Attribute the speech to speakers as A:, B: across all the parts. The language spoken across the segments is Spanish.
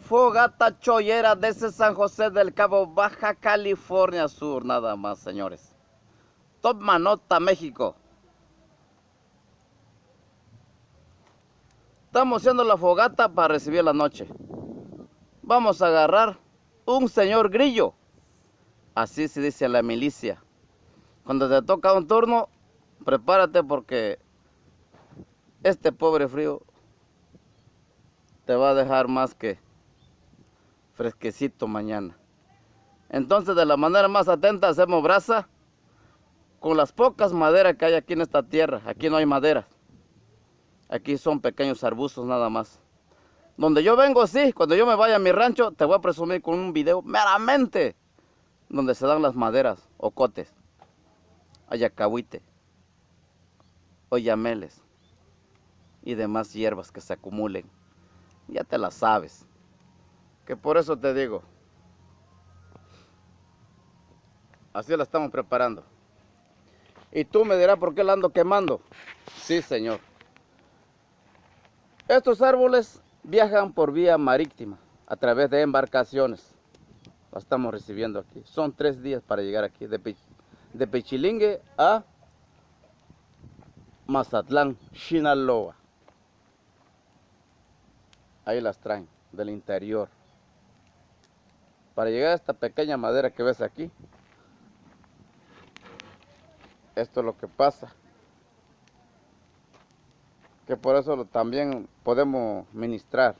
A: Fogata chollera desde San José del Cabo, Baja California Sur, nada más, señores. Toma nota, México. Estamos haciendo la fogata para recibir la noche. Vamos a agarrar un señor grillo. Así se dice a la milicia. Cuando te toca un turno, prepárate porque este pobre frío te va a dejar más que fresquecito mañana. Entonces, de la manera más atenta, hacemos brasa con las pocas maderas que hay aquí en esta tierra. Aquí no hay maderas. Aquí son pequeños arbustos nada más. Donde yo vengo, sí, cuando yo me vaya a mi rancho, te voy a presumir con un video meramente donde se dan las maderas, ocotes, ayacahuite, oyameles y demás hierbas que se acumulen. Ya te las sabes. Que por eso te digo, así la estamos preparando. Y tú me dirás por qué la ando quemando. Sí, señor. Estos árboles viajan por vía marítima, a través de embarcaciones. La estamos recibiendo aquí. Son 3 días para llegar aquí, de Pichilingue a Mazatlán, Sinaloa. Ahí las traen, del interior. Para llegar a esta pequeña madera que ves aquí, esto es lo que pasa. Que por eso también podemos ministrar.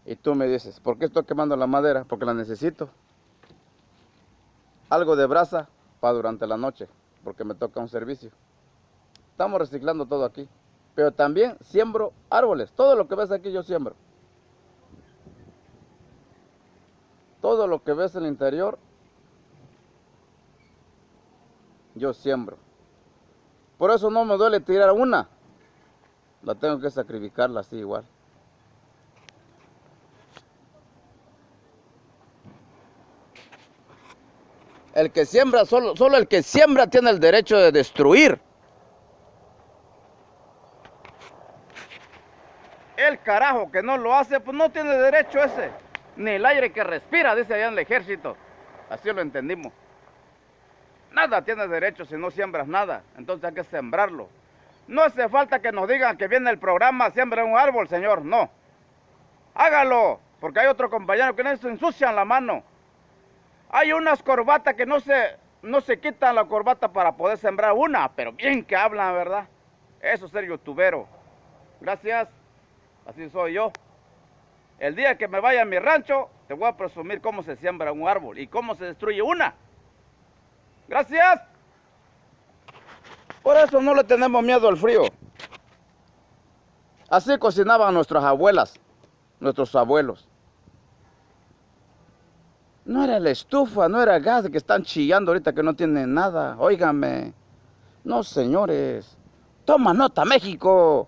A: Y tú me dices, ¿por qué estoy quemando la madera? Porque la necesito. Algo de brasa para durante la noche, porque me toca un servicio. Estamos reciclando todo aquí. Pero también siembro árboles. Todo lo que ves aquí yo siembro. Todo lo que ves en el interior, yo siembro. Por eso no me duele tirar una. La tengo que sacrificarla así igual. El que siembra, solo el que siembra tiene el derecho de destruir. El carajo que no lo hace, pues no tiene derecho ese. Ni el aire que respira, dice allá en el ejército. Así lo entendimos. Nada tiene derecho si no siembras nada. Entonces hay que sembrarlo. No hace falta que nos digan que viene el programa, siembra un árbol, señor. No. Hágalo, porque hay otro compañero que no se ensucian la mano. Hay unas corbatas que no se quitan la corbata para poder sembrar una, pero bien que hablan, ¿verdad? Eso es ser youtubero. Gracias. Así soy yo. El día que me vaya a mi rancho, te voy a presumir cómo se siembra un árbol y cómo se destruye una. Gracias. Por eso no le tenemos miedo al frío. Así cocinaban nuestras abuelas, nuestros abuelos. No era la estufa, no era gas que están chillando ahorita que no tienen nada. Óigame. No, señores. Toma nota, México.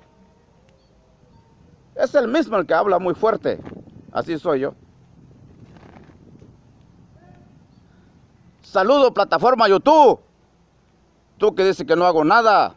A: Es el mismo el que habla muy fuerte. Así soy yo. Saludo, plataforma YouTube. Tú que dices que no hago nada.